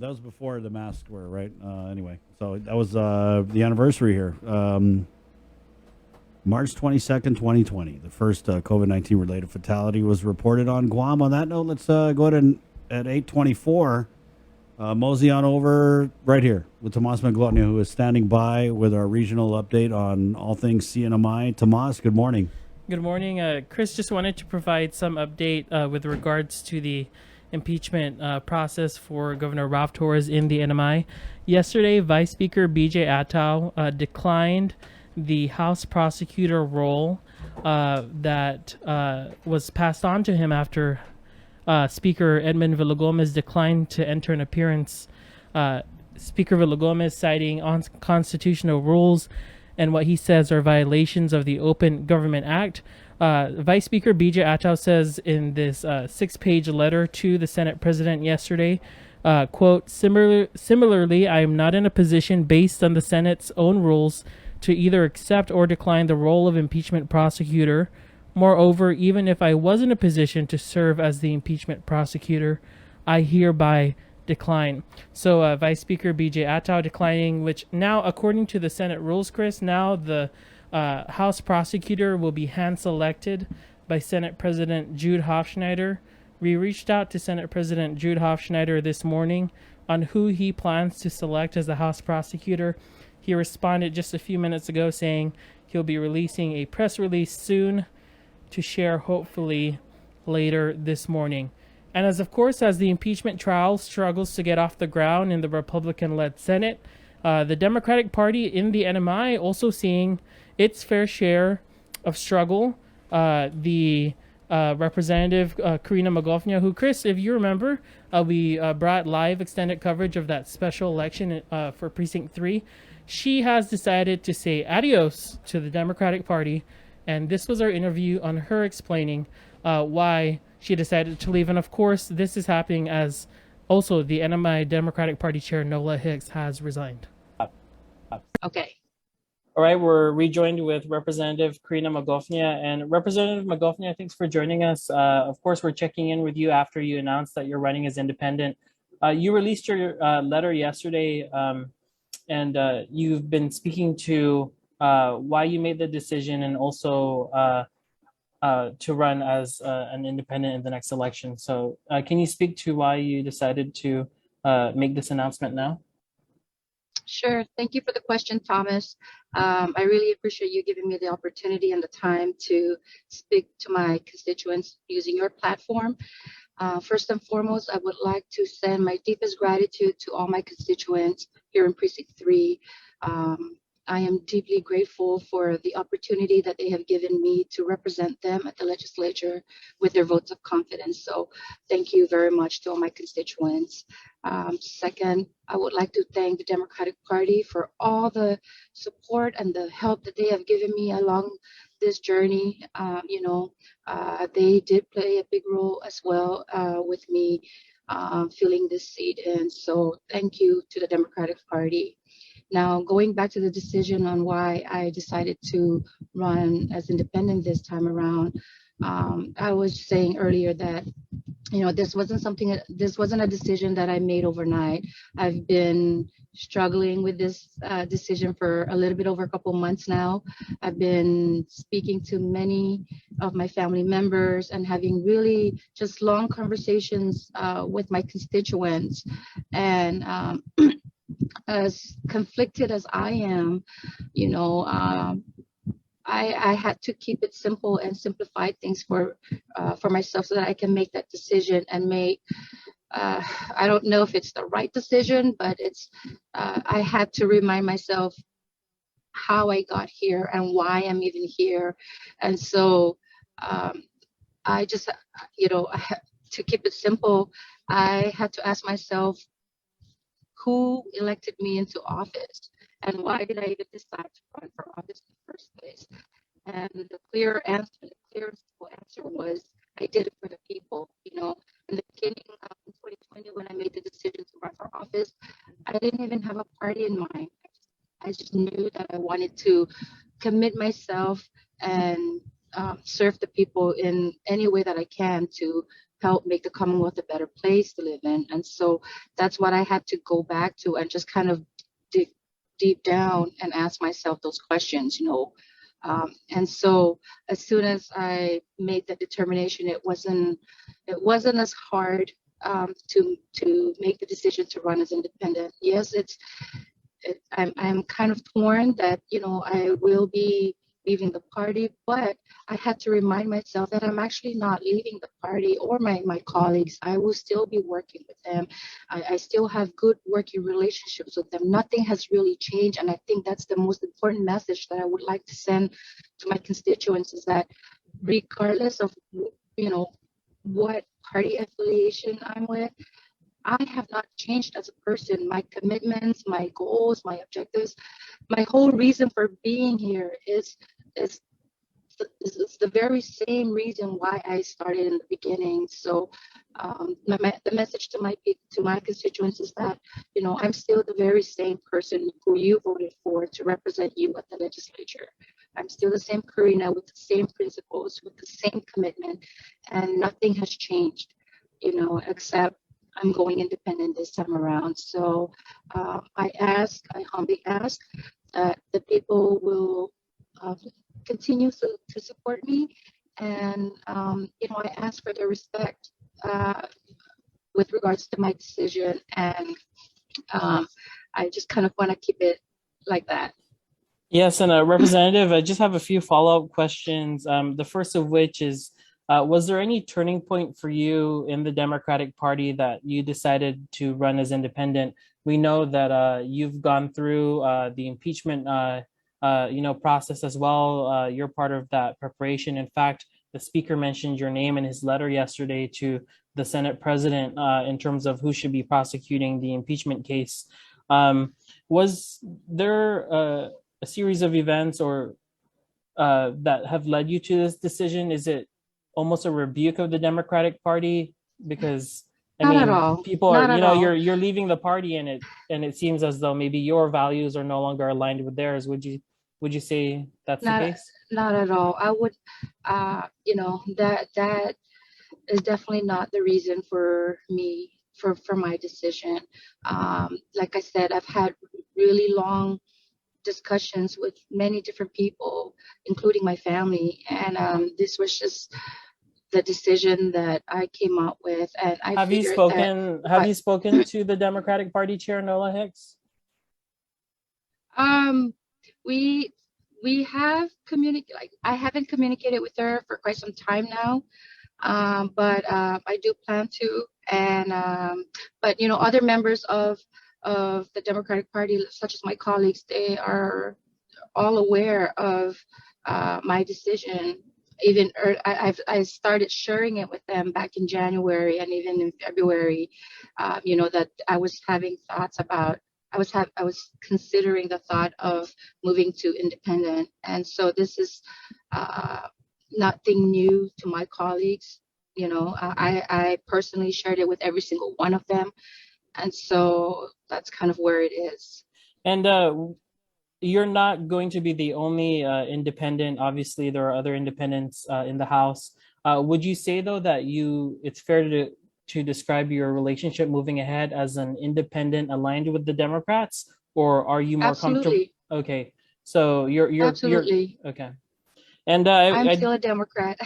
That was before the masks were right. Anyway, so that was the anniversary here. March 22nd, 2020. The first COVID-19 related fatality was reported on Guam. On that note, let's go ahead at 8:24. Mosey on over right here with Tomas Magofna, who is standing by with our regional update on all things CNMI. Tomas, good morning. Good morning. Chris, just wanted to provide some update with regards to the impeachment process for Governor Ralph Torres in the NMI. Yesterday, Vice Speaker B.J. Attow declined the House prosecutor role that was passed on to him after Speaker Edmund Villagomez declined to enter an appearance. Speaker Villagomez, citing unconstitutional rules and what he says are violations of the Open Government Act. Vice Speaker B.J. Attow says in this 6-page letter to the Senate President yesterday, quote, similarly, I am not in a position based on the Senate's own rules to either accept or decline the role of impeachment prosecutor. Moreover, even if I was in a position to serve as the impeachment prosecutor, I hereby decline. So Vice Speaker B.J. Attow declining, which now, according to the Senate rules, Chris, now the House prosecutor will be hand-selected by Senate President Jude Hofschneider. We reached out to Senate President Jude Hofschneider this morning on who he plans to select as the House prosecutor. He responded just a few minutes ago saying he'll be releasing a press release soon to share, hopefully later this morning. And as the impeachment trial struggles to get off the ground in the Republican-led Senate, the Democratic Party in the NMI also seeing its fair share of struggle. The Representative Karina Magofna, who, Chris, if you remember, we brought live extended coverage of that special election for Precinct 3. She has decided to say adios to the Democratic Party, and this was our interview on her explaining why she decided to leave. And of course, this is happening as also the NMI Democratic Party Chair Nola Hicks has resigned. Okay. All right, we're rejoined with Representative Karina Magofna. And Representative Magofna, thanks for joining us. Of course, we're checking in with you after you announced that you're running as independent. You released your letter yesterday, and you've been speaking to why you made the decision and also to run as an independent in the next election. So can you speak to why you decided to make this announcement now? Sure. Thank you for the question, Thomas. I really appreciate you giving me the opportunity and the time to speak to my constituents using your platform. First and foremost, I would like to send my deepest gratitude to all my constituents here in Precinct 3. I am deeply grateful for the opportunity that they have given me to represent them at the legislature with their votes of confidence. So thank you very much to all my constituents. Second, I would like to thank the Democratic Party for all the support and the help that they have given me along this journey. They did play a big role as well with me filling this seat in. So thank you to the Democratic Party. Now, going back to the decision on why I decided to run as independent this time around, I was saying earlier that, this wasn't a decision that I made overnight. I've been struggling with this decision for a little bit over a couple months now. I've been speaking to many of my family members and having really just long conversations with my constituents. And as conflicted as I am, I had to keep it simple and simplify things for myself so that I can make that decision and make, I don't know if it's the right decision, but I had to remind myself how I got here and why I'm even here. And so I just, to keep it simple, I had to ask myself, who elected me into office, and why did I even decide to run for office in the first place? And the clear and simple answer was, I did it for the people. In the beginning of 2020, when I made the decision to run for office, I didn't even have a party in mind. I just knew that I wanted to commit myself and serve the people in any way that I can to help make the Commonwealth a better place to live in. And so that's what I had to go back to and just kind of dig deep down and ask myself those questions, and so as soon as I made that determination, it wasn't as hard to make the decision to run as independent. Yes, I'm kind of torn that I will be leaving the party, but I had to remind myself that I'm actually not leaving the party or my colleagues. I will still be working with them. I still have good working relationships with them. Nothing has really changed, and I think that's the most important message that I would like to send to my constituents, is that regardless of what party affiliation I'm with, I have not changed as a person. My commitments, my goals, my objectives, my whole reason for being here is the very same reason why I started in the beginning. So the message to my constituents is that I'm still the very same person who you voted for to represent you at the legislature. I'm still the same Karina with the same principles, with the same commitment, and nothing has changed, except I'm going independent this time around. So I humbly ask that the people will continue to support me, and I ask for their respect with regards to my decision, and I just kind of want to keep it like that. Yes, and Representative, I just have a few follow-up questions. The first of which is, was there any turning point for you in the Democratic Party that you decided to run as independent? We know that you've gone through the impeachment, process as well. You're part of that preparation. In fact, the Speaker mentioned your name in his letter yesterday to the Senate President in terms of who should be prosecuting the impeachment case. Was there a series of events or that have led you to this decision? Is it almost a rebuke of the Democratic Party? Because Not at all. people are, Not at all. you're leaving the party, and it seems as though maybe your values are no longer aligned with theirs. Would you say that's the Not case? not at all. I would, that is definitely not the reason for me for my decision. Like I said, I've had really long discussions with many different people, including my family, and this was just the decision that I came up with, and I Have you figured that spoken? Have you spoken to the Democratic Party chair, Nola Hicks? we we have communicated. Like, I haven't communicated with her for quite some time now, but I do plan to. And but other members of the Democratic Party, such as my colleagues, they are all aware of my decision. Even I started sharing it with them back in January and even in February. That I was having thoughts about. I was considering the thought of moving to independent, and so this is nothing new to my colleagues. I personally shared it with every single one of them, and so that's kind of where it is. And you're not going to be the only independent. Obviously, there are other independents in the House. Would you say, though, that it's fair to describe your relationship moving ahead as an independent aligned with the Democrats, or are you more comfortable? Absolutely. Okay, so you're Absolutely. okay. And I'm still a Democrat.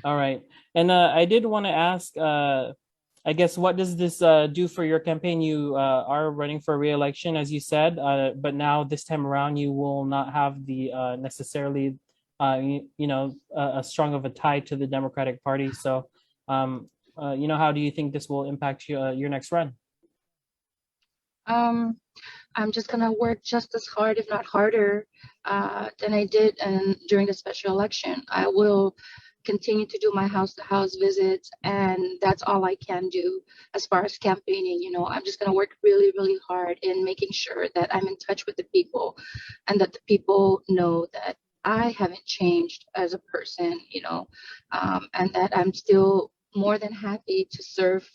all right. And I did want to ask, I guess, what does this do for your campaign? You are running for re-election, as you said, but now this time around, you will not have the necessarily, a strong of a tie to the Democratic Party. So, how do you think this will impact your next run? I'm just gonna work just as hard, if not harder, than I did during the special election. I will continue to do my house-to-house visits, and that's all I can do as far as campaigning. I'm just gonna work really, really hard in making sure that I'm in touch with the people, and that the people know that I haven't changed as a person, and that I'm still more than happy to serve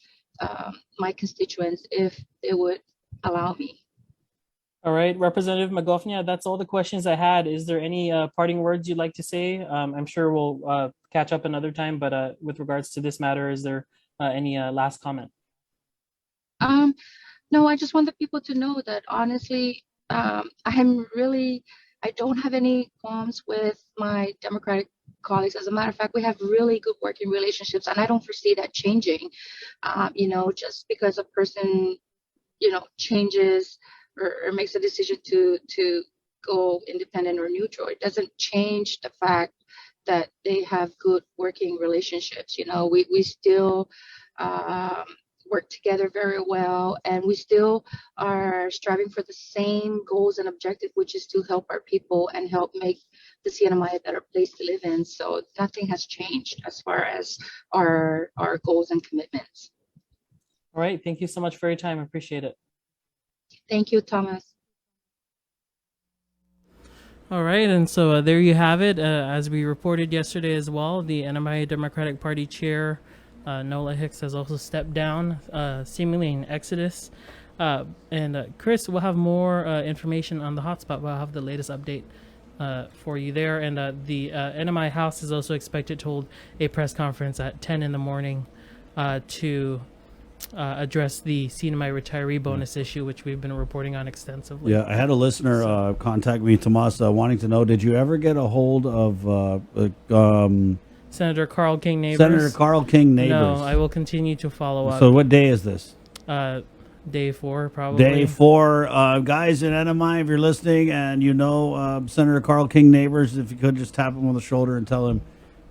my constituents if they would allow me. All right, Representative Magofna, that's all the questions I had. Is there any parting words you'd like to say? I'm sure we'll catch up another time, but with regards to this matter, is there any last comment? Um, no, I just want the people to know that honestly, I don't have any qualms with my Democratic colleagues. As a matter of fact, we have really good working relationships, and I don't foresee that changing. Just because a person, changes or makes a decision to go independent or neutral, it doesn't change the fact that they have good working relationships. We still um, work together very well, and we still are striving for the same goals and objective, which is to help our people and help make the CNMI a better place to live in. So nothing has changed as far as our goals and commitments. All right, thank you so much for your time. I appreciate it. Thank you, Thomas. All right, and so there you have it. As we reported yesterday as well, the NMI Democratic Party chair, Nola Hicks, has also stepped down, seemingly in exodus. And Chris, we'll have more information on the hotspot. We'll have the latest update for you there. And the NMI House is also expected to hold a press conference at 10 in the morning to address the CNMI retiree bonus issue, which we've been reporting on extensively. Yeah, I had a listener contact me, Tomas, wanting to know, did you ever get a hold of Senator Carl King Neighbors? Senator Carl King Neighbors? No, I will continue to follow up. So what day is this? Day 4, probably. Day 4. Guys in NMI, if you're listening and Senator Carl King Neighbors, if you could just tap him on the shoulder and tell him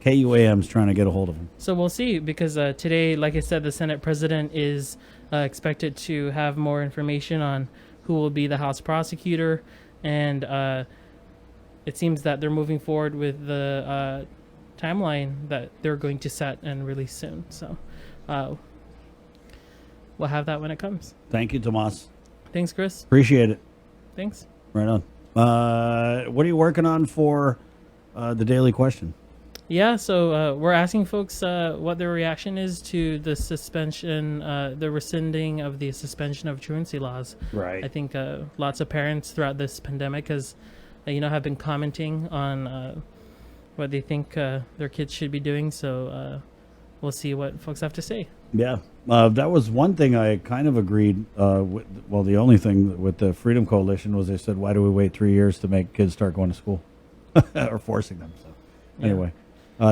KUAM's trying to get a hold of him. So we'll see, because today, like I said, the Senate president is expected to have more information on who will be the House prosecutor, and it seems that they're moving forward with the timeline that they're going to set and release soon. So we'll have that when it comes. Thank you, Tomas. Thanks, Chris. Appreciate it. Thanks. Right on. What are you working on for the daily question? Yeah, so we're asking folks what their reaction is to the suspension, the rescinding of the suspension of truancy laws. Right. I think lots of parents throughout this pandemic have been commenting on what they think their kids should be doing. So we'll see what folks have to say. Yeah, that was one thing I kind of agreed with. Well, the only thing with the Freedom Coalition was they said, why do we wait 3 years to make kids start going to school or forcing them? So anyway.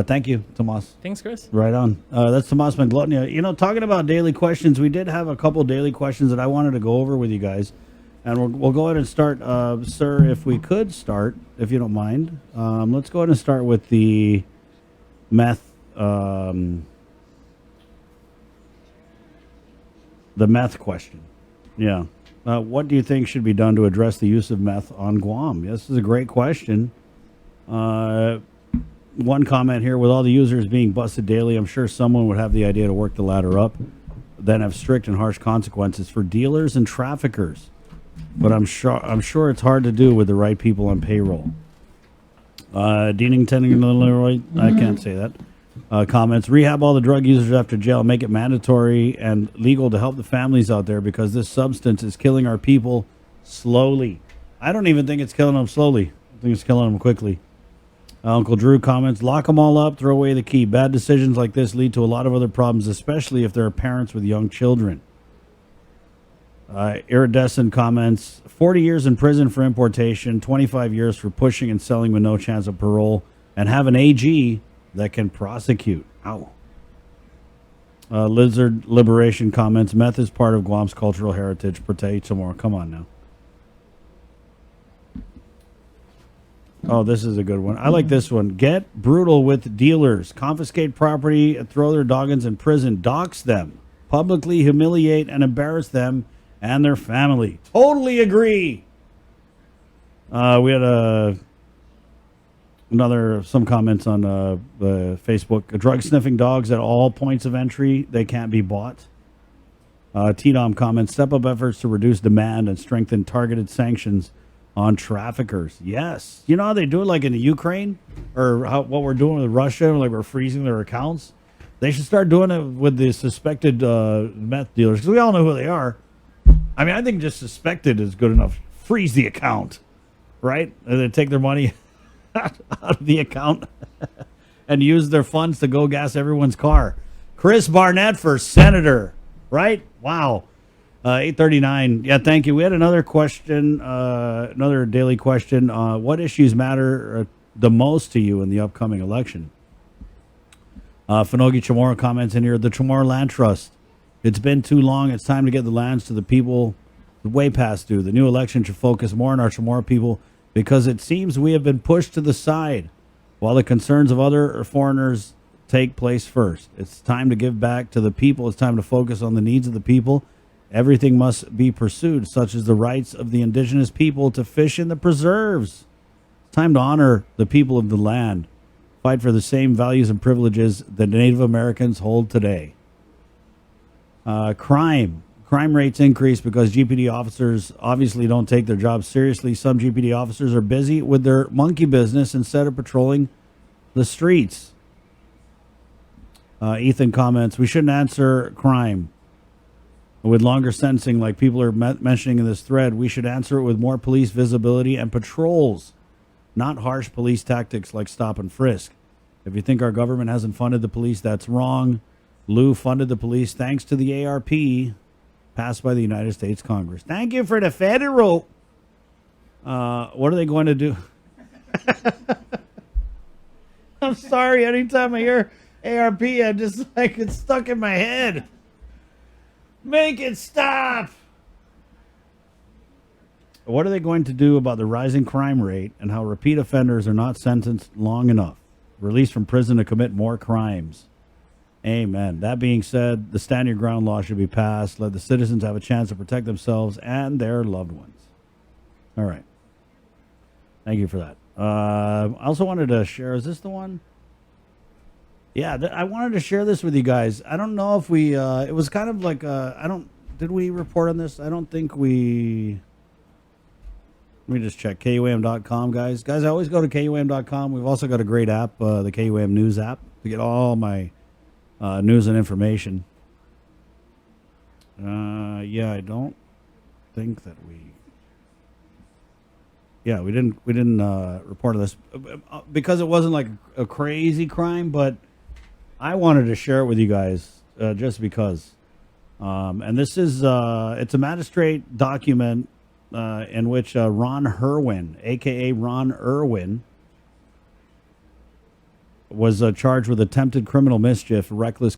Thank you, Tomas. Thanks, Chris. Right on. That's Tomas Magofna. Talking about daily questions, we did have a couple daily questions that I wanted to go over with you guys. And we'll go ahead and start. Sir, if we could start, if you don't mind. Let's go ahead and start with the meth. The meth question. Yeah. What do you think should be done to address the use of meth on Guam? Yes, this is a great question. One comment here, with all the users being busted daily, I'm sure someone would have the idea to work the ladder up, then have strict and harsh consequences for dealers and traffickers. But I'm sure it's hard to do with the right people on payroll. Deaning Leroy, I can't say that. Comments, rehab all the drug users after jail, make it mandatory and legal to help the families out there, because this substance is killing our people slowly. I don't even think it's killing them slowly. I think it's killing them quickly. Uncle Drew comments, lock them all up, throw away the key. Bad decisions like this lead to a lot of other problems, especially if there are parents with young children. Iridescent comments, 40 years in prison for importation, 25 years for pushing and selling with no chance of parole, and have an AG that can prosecute. Ow. Lizard Liberation comments, meth is part of Guam's cultural heritage. Protect some more. Come on now. Oh, this is a good one. I like this one. Get brutal with dealers. Confiscate property, throw their doggins in prison, dox them, publicly humiliate and embarrass them and their family. Totally agree. We had some comments on Facebook. Drug sniffing dogs at all points of entry. They can't be bought. T-Dom comments, step up efforts to reduce demand and strengthen targeted sanctions on traffickers. Yes. You know how they do it, like in the Ukraine, or what we're doing with Russia, like we're freezing their accounts? They should start doing it with the suspected meth dealers, because we all know who they are. I mean, I think just suspected is good enough. freeze the account, right? And they take their money out of the account and use their funds to go gas everyone's car. Chris Barnett for senator, right? Wow. 8:39. Yeah, thank you. We had another question, another daily question. What issues matter the most to you in the upcoming election? Finogi Chamorro comments in here. The Chamorro Land Trust. It's been too long. It's time to get the lands to the people way past due. The new election should focus more on our Chamorro people because it seems we have been pushed to the side while the concerns of other foreigners take place first. It's time to give back to the people. It's time to focus on the needs of the people. Everything must be pursued, such as the rights of the indigenous people to fish in the preserves. It's time to honor the people of the land. Fight for the same values and privileges that Native Americans hold today. Crime rates increase because GPD officers obviously don't take their jobs seriously. Some GPD officers are busy with their monkey business instead of patrolling the streets. Ethan comments, we shouldn't answer crime with longer sentencing like people are mentioning in this thread. We should answer it with more police visibility and patrols, not harsh police tactics like stop and frisk. If you think our government hasn't funded the police, that's wrong. Lou funded the police thanks to the ARP passed by the United States Congress. Thank you for the federal. What are they going to do? I'm sorry. Anytime I hear ARP, I just like it's stuck in my head. Make it stop. What are they going to do about the rising crime rate and how repeat offenders are not sentenced long enough, released from prison to commit more crimes? Amen. That being said, the Stand Your Ground law should be passed. Let the citizens have a chance to protect themselves and their loved ones. All right. Thank you for that. I also wanted to share, is this the one? Yeah, I wanted to share this with you guys. I don't know if we, it was kind of like, did we report on this? I don't think we, let me just check, KUAM.com, guys. Guys, I always go to KUAM.com. We've also got a great app, the KUAM News app, to get all my news and information. Yeah, I don't think that we didn't report on this because it wasn't like a crazy crime, but I wanted to share it with you guys just because. And this is it's a magistrate document in which Ron Herwin, aka Ron Irwin, was charged with attempted criminal mischief, reckless